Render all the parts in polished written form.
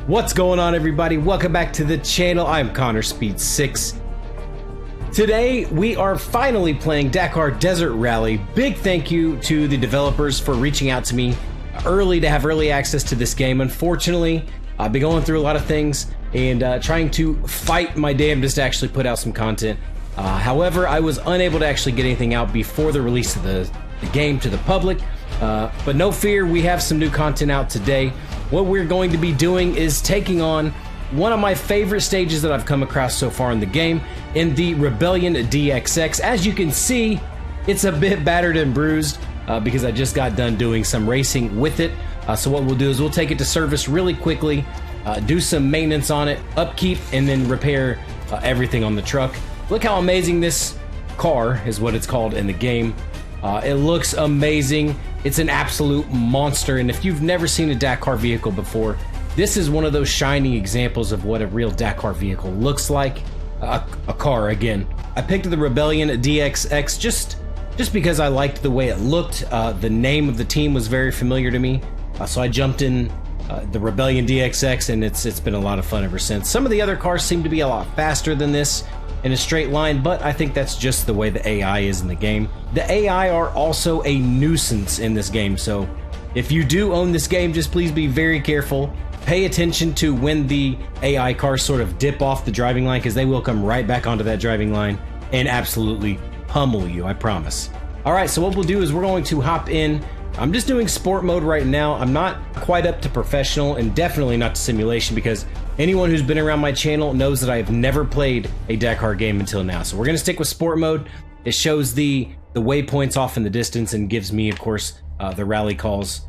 What's going on, everybody? Welcome back to the channel. I'm Connor Speed 6. Today we are finally playing Dakar Desert Rally. Big thank you to the developers for reaching out to me early to have early access to this game. Unfortunately, I've been going through a lot of things and trying to fight my damnedest to actually put out some content. However, I was unable to actually get anything out before the release of the game to the public. But no fear, we have some new content out today. What we're going to be doing is taking on one of my favorite stages that I've come across so far in the game, in the Rebellion DXX. As you can see, it's a bit battered and bruised because I just got done doing some racing with it. So what we'll do is we'll take it to service really quickly, do some maintenance on it, upkeep, and then repair everything on the truck. Look how amazing this car is, what it's called in the game. It looks amazing. It's an absolute monster, and if you've never seen a Dakar vehicle before, this is one of those shining examples of what a real Dakar vehicle looks like. A car, again. I picked the Rebellion DXX just because I liked the way it looked. The name of the team was very familiar to me, so I jumped in the Rebellion DXX, and it's been a lot of fun ever since. Some of the other cars seem to be a lot faster than this in a straight line, but I think that's just the way the AI is in the game. The AI are also a nuisance in this game, so if you do own this game, just please be very careful. Pay attention to when the AI cars sort of dip off the driving line, because they will come right back onto that driving line and absolutely pummel you, I promise. Alright, so what we'll do is we're going to hop in. I'm just doing sport mode right now. I'm not quite up to professional, and definitely not to simulation, because anyone who's been around my channel knows that I have never played a Dakar game until now. So we're going to stick with sport mode. It shows the waypoints off in the distance and gives me, of course, the rally calls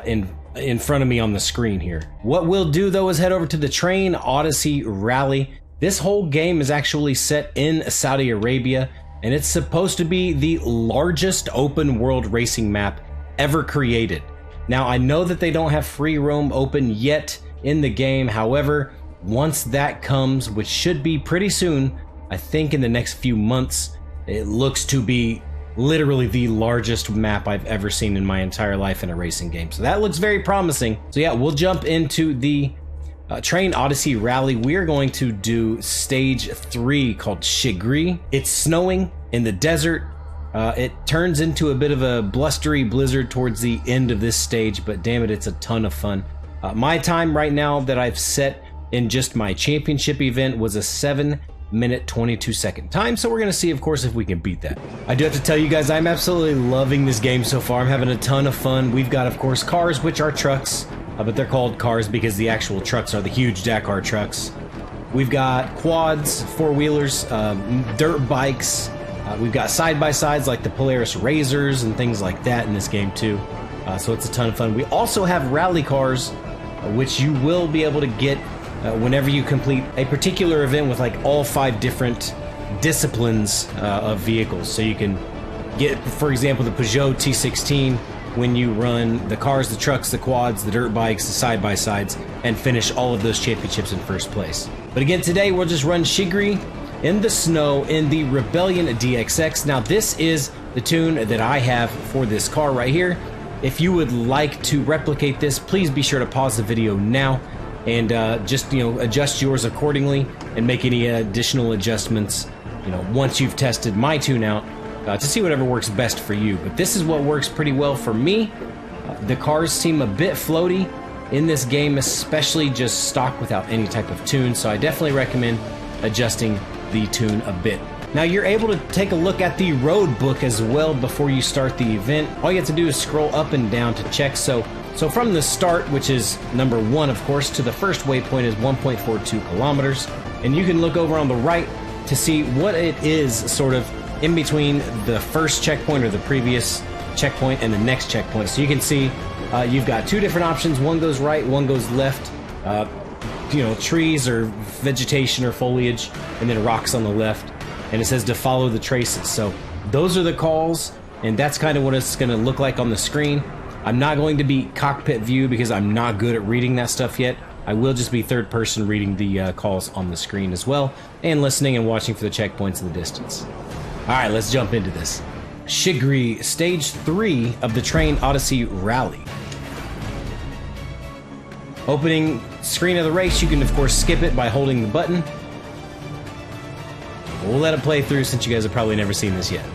in front of me on the screen here. What we'll do, though, is head over to the Train Odyssey Rally. This whole game is actually set in Saudi Arabia, and it's supposed to be the largest open world racing map ever created. Now, I know that they don't have free roam open yet in the game. However, once that comes, which should be pretty soon, I think in the next few months, it looks to be literally the largest map I've ever seen in my entire life in a racing game. So that looks very promising. So yeah, we'll jump into the Train Odyssey Rally. We're going to do stage 3 called Shigri. It's snowing in the desert. It turns into a bit of a blustery blizzard towards the end of this stage, but damn it, it's a ton of fun. My time right now that I've set in just my championship event was a 7-minute 22-second time, so we're going to see, of course, if we can beat that. I do have to tell you guys, I'm absolutely loving this game so far. I'm having a ton of fun. We've got, of course, cars, which are trucks, but they're called cars because the actual trucks are the huge Dakar trucks. We've got quads, four-wheelers, dirt bikes. We've got side-by-sides like the Polaris Razors and things like that in this game too. So it's a ton of fun. We also have rally cars, which you will be able to get whenever you complete a particular event with like all 5 different disciplines of vehicles. So you can get, for example, the Peugeot T16 when you run the cars, the trucks, the quads, the dirt bikes, the side-by-sides, and finish all of those championships in first place. But again, today we'll just run Shigri in the snow in the Rebellion DXX. Now, this is the tune that I have for this car right here. If you would like to replicate this, please be sure to pause the video now and just, adjust yours accordingly and make any additional adjustments, once you've tested my tune out to see whatever works best for you. But this is what works pretty well for me. The cars seem a bit floaty in this game, especially just stock without any type of tune, so I definitely recommend adjusting the tune a bit. Now, you're able to take a look at the road book as well before you start the event. All you have to do is scroll up and down to check. So from the start, which is number 1, of course, to the first waypoint is 1.42 kilometers. And you can look over on the right to see what it is sort of in between the first checkpoint or the previous checkpoint and the next checkpoint. So you can see you've got 2 different options. One goes right, one goes left. Trees or vegetation or foliage, and then rocks on the left, and it says to follow the traces. So those are the calls, and that's kind of what it's going to look like on the screen. I'm not going to be cockpit view because I'm not good at reading that stuff yet. I will just be third person reading the calls on the screen as well, and listening and watching for the checkpoints in the distance. Alright, let's jump into this. Shigri, Stage 3 of the Train Odyssey Rally. opening screen of the race. You can, of course, skip it by holding the button. We'll let it play through since you guys have probably never seen this yet.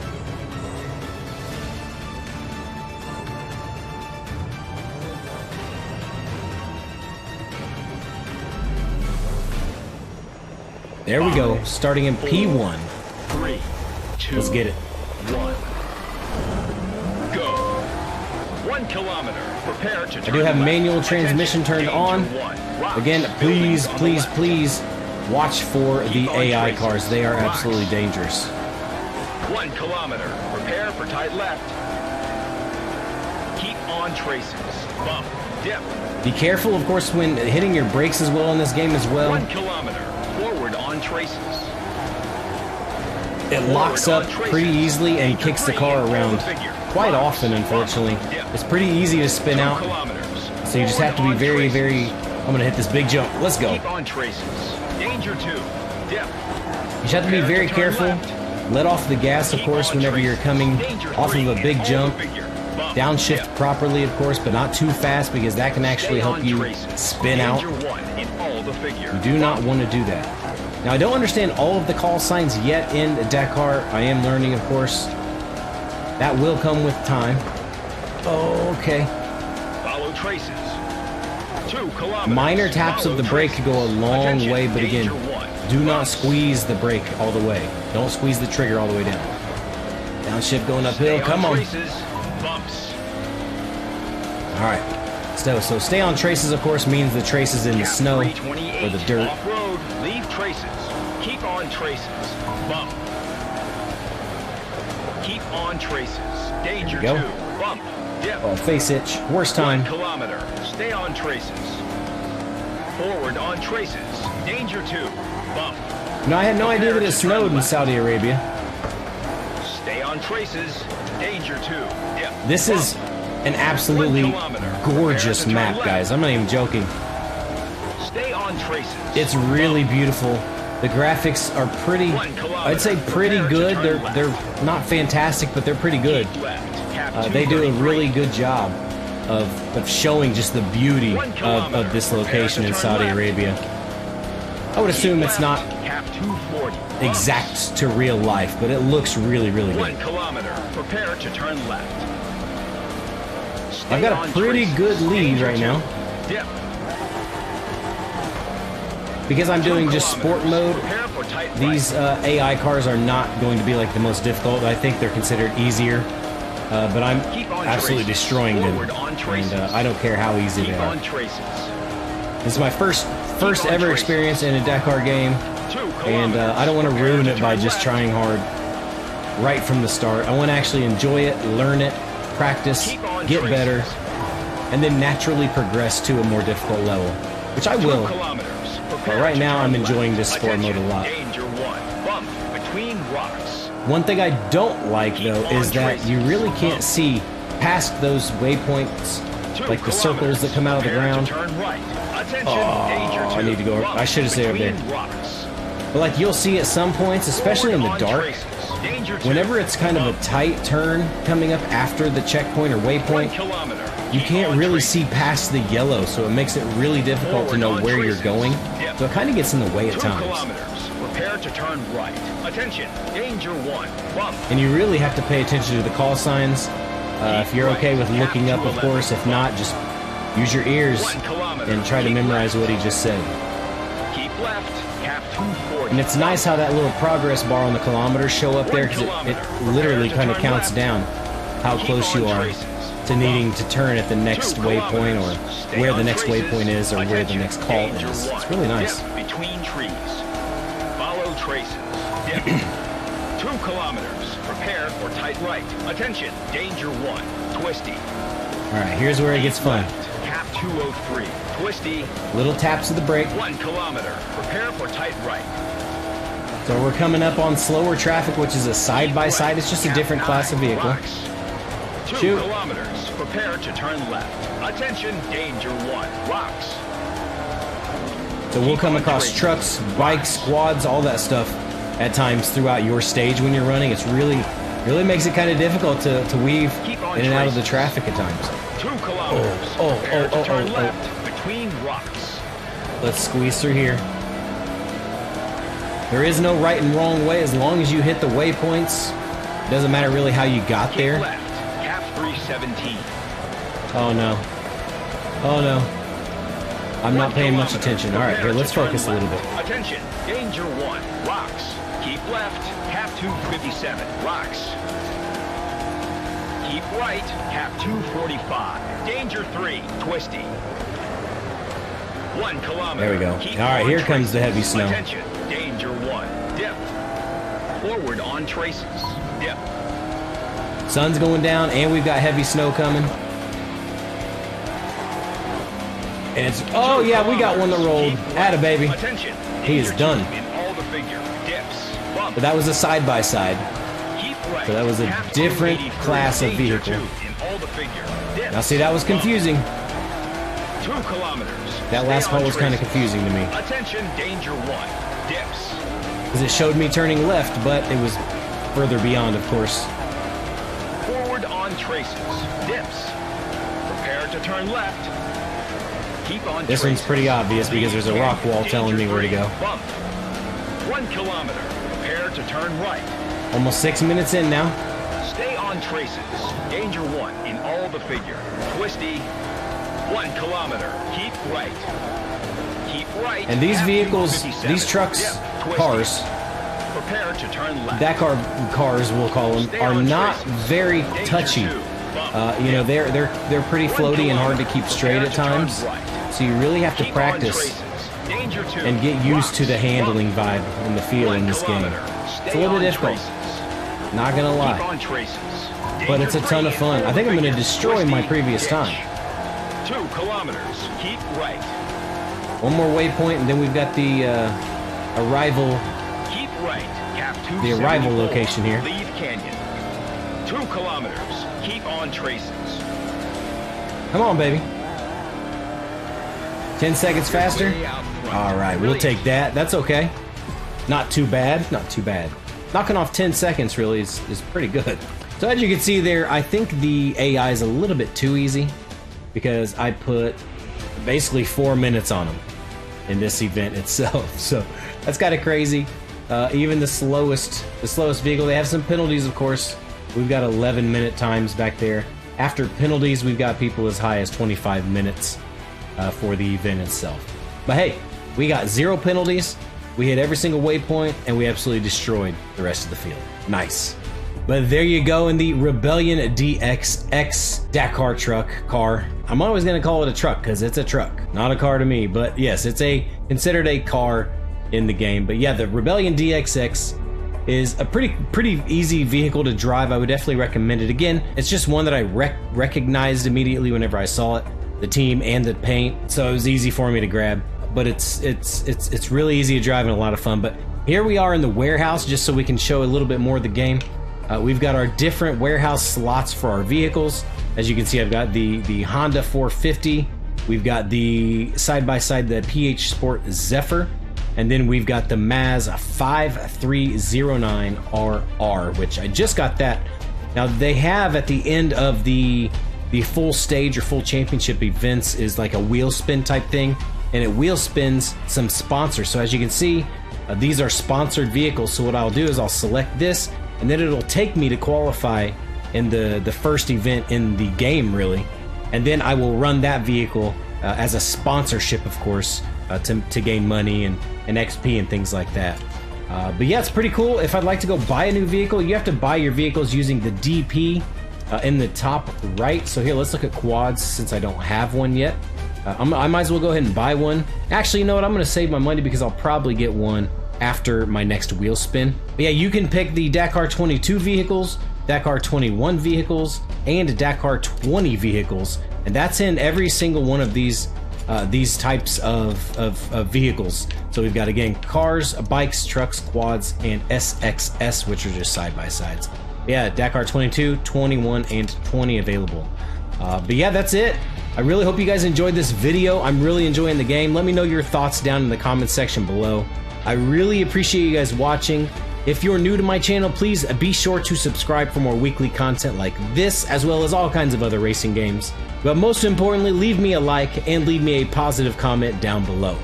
There we go, starting in P1. 3, 2, Let's get it. 1. Go. 1 kilometer. Prepare to turn I do have left. manual transmission turned on. Again, please, please, please watch for the AI cars. They are absolutely dangerous. 1 kilometer. Prepare for tight left. Keep on traces. Bump. Dip. Be careful, of course, when hitting your brakes as well in this game as well. 1 kilometer. Forward on traces. It locks up pretty easily and kicks the car around quite often, unfortunately. It's pretty easy to spin out, so you just have to be very, very... I'm going to hit this big jump. Let's go. Keep on traces. Danger 2. Dip. You just have to be very careful. Let off the gas, of course, whenever you're coming off of a big jump. Downshift properly, of course, but not too fast, because that can actually help you spin out. You do not want to do that. Now, I don't understand all of the call signs yet in Dakar. I am learning, of course. That will come with time. Okay. Follow traces. 2 kilometers. Minor taps of the brake could go a long way, but again, do not squeeze the brake all the way. Don't squeeze the trigger all the way down. Downshift going uphill. Come on. Bumps. All right. So stay on traces, of course, means the traces in the snow or the dirt. Off-road, leave traces. Keep on traces. Bump. Keep on traces. Danger 2. Bump. Dip. Oh, face itch. Worst time. 1 kilometer. Stay on traces. Forward on traces. Danger 2. Bump. No, I had no idea that it snowed in Saudi Arabia. Stay on traces. Danger 2. Dip. This is an absolutely gorgeous map, guys. I'm not even joking. Stay on traces. It's really beautiful. The graphics are pretty, I'd say pretty good. They're not fantastic, but they're pretty good. They do a really good job of showing just the beauty of this location in Saudi Arabia. I would assume it's not exact to real life, but it looks really, really good. 1 kilometer. Prepare to turn left. I've got a pretty good lead right now. Dip. Because I'm doing just sport mode, these AI cars are not going to be like the most difficult. I think they're considered easier, but I'm absolutely destroying them, and I don't care how easy they are. This is my first ever experience in a Dakar game, and I don't want to ruin it by just trying hard right from the start. I want to actually enjoy it, learn it, practice, get better, and then naturally progress to a more difficult level, which I will. But right now, I'm enjoying this sport mode a lot. One thing I don't like, though, is that you really can't see past those waypoints, like the circles that come out of the ground. Oh, I need to go. I should have stayed up there. But like, you'll see at some points, especially in the dark, whenever it's kind of a tight turn coming up after the checkpoint or waypoint, you can't really see past the yellow, so it makes it really difficult to know where you're going. So it kind of gets in the way at times. Prepare to turn right. Attention, danger 1. Bump. And you really have to pay attention to the call signs. If you're okay with looking up, of course. If not, just use your ears and try to memorize what he just said. Keep left. Cap 240. And it's nice how that little progress bar on the kilometers show up there, because it literally kind of counts down how close you are to needing to turn at the next waypoint, or where the next waypoint is, or where the next call is. It's really nice. Between trees. Follow traces. Dip. 2 kilometers. Prepare for tight right. Attention. Danger 1. Twisty. All right, here's where it gets fun. Cap 203. Twisty. Little taps of the brake. 1 kilometer. Prepare for tight right. So we're coming up on slower traffic, which is a side-by-side. It's just a different class of vehicle. 2 Shoot. kilometers. Prepare to turn left. Attention, danger 1. Rocks. So we'll come across trucks, bikes, squads, all that stuff at times throughout your stage when you're running. It's really makes it kind of difficult to weave in and out of the traffic at times. 2 kilometers. Prepare to turn left between rocks. Let's squeeze through here. There is no right and wrong way as long as you hit the waypoints. It doesn't matter really how you got there. Left, cap 317. Oh no. Oh no. I'm not paying much attention. Alright, here, let's focus a little bit. Attention, danger 1, rocks. Keep left, cap 257, rocks. Keep right, cap 245. Danger 3, twisty. 1 kilometer. There we go. Alright, here comes the heavy snow. Attention, danger 1, dip. Forward on traces, dip. Sun's going down, and we've got heavy snow coming. And it's, oh yeah, we got one that rolled. Atta baby. Attention, he is done. In all the figure, dips, bump. But that was a side-by-side. Right. So that was a different class of vehicle. Now see, that was confusing. 2 kilometers. That last part was kind of confusing to me. Attention, danger 1, dips. Because it showed me turning left, but it was further beyond, of course. Forward on traces, dips. Prepare to turn left. Keep on This one's pretty obvious because there's a rock wall telling me where to go. Bump. 1 kilometer. Prepare to turn right. Almost 6 minutes in now. Stay on traces. Danger 1 in all the figure. Twisty. 1 kilometer. Keep right. Keep right. And these vehicles, these trucks, cars, prepare to turn left. Dakar cars, we'll call them, are not very touchy. You know, they're pretty floaty and hard to keep straight at times. So you really have to practice and get used to the handling vibe and the feel in this game. It's a little bit difficult, not gonna lie, but it's a ton of fun. I think I'm gonna destroy my previous time. 2 kilometers. Keep right. One more waypoint, and then we've got the arrival. Keep right. Cap 274. The arrival location here. Leave canyon. 2 kilometers. Keep on traces. Come on, baby. 10 seconds faster. All right, we'll take that. That's okay. Not too bad. Not too bad. Knocking off 10 seconds really is pretty good. So as you can see there, I think the AI is a little bit too easy because I put basically 4 minutes on them in this event itself. So that's kind of crazy. Even the slowest vehicle, they have some penalties, of course. We've got 11-minute times back there. After penalties, we've got people as high as 25 minutes for the event itself. But hey, we got 0 penalties. We hit every single waypoint, and we absolutely destroyed the rest of the field. Nice. But there you go in the Rebellion DXX Dakar car. I'm always going to call it a truck because it's a truck, not a car to me. But yes, it's considered a car in the game. But yeah, the Rebellion DXX is a pretty easy vehicle to drive. I would definitely recommend it. Again, it's just one that I recognized immediately whenever I saw it, the team and the paint, so it was easy for me to grab. But it's really easy to drive and a lot of fun. But here we are in the warehouse, just so we can show a little bit more of the game. We've got our different warehouse slots for our vehicles. As you can see, I've got the Honda 450. We've got the side-by-side, the PH Sport Zephyr. And then we've got the Maz 5309RR, which I just got that. Now they have at the end of the full stage or full championship events is like a wheel spin type thing, and it wheel spins some sponsors. So as you can see, these are sponsored vehicles. So what I'll do is I'll select this, and then it'll take me to qualify in the first event in the game, really. And then I will run that vehicle as a sponsorship, of course, to gain money and XP and things like that. But yeah, it's pretty cool. If I'd like to go buy a new vehicle, you have to buy your vehicles using the DP in the top right. So here, let's look at quads since I don't have one yet. I might as well go ahead and buy one. Actually, you know what? I'm going to save my money because I'll probably get one after my next wheel spin. But yeah, you can pick the Dakar 22 vehicles, Dakar 21 vehicles, and Dakar 20 vehicles. And that's in every single one of these types of vehicles. So we've got, again, cars, bikes, trucks, quads, and SXS, which are just side-by-sides. Yeah, Dakar 22, 21, and 20 available. But yeah, that's it. I really hope you guys enjoyed this video. I'm really enjoying the game. Let me know your thoughts down in the comment section below. I really appreciate you guys watching. If you're new to my channel, please be sure to subscribe for more weekly content like this, as well as all kinds of other racing games. But most importantly, leave me a like and leave me a positive comment down below.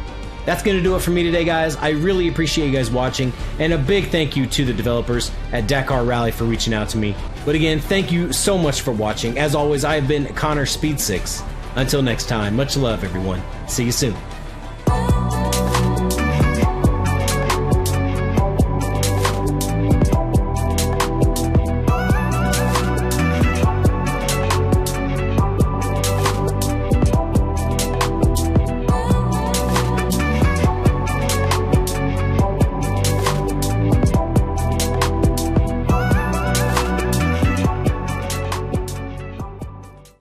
that's going to do it for me today, guys. I really appreciate you guys watching, and a big thank you to the developers at Dakar Rally for reaching out to me. But again, thank you so much for watching. As always, I have been Connor Speed 6. Until next time, much love, everyone. See you soon.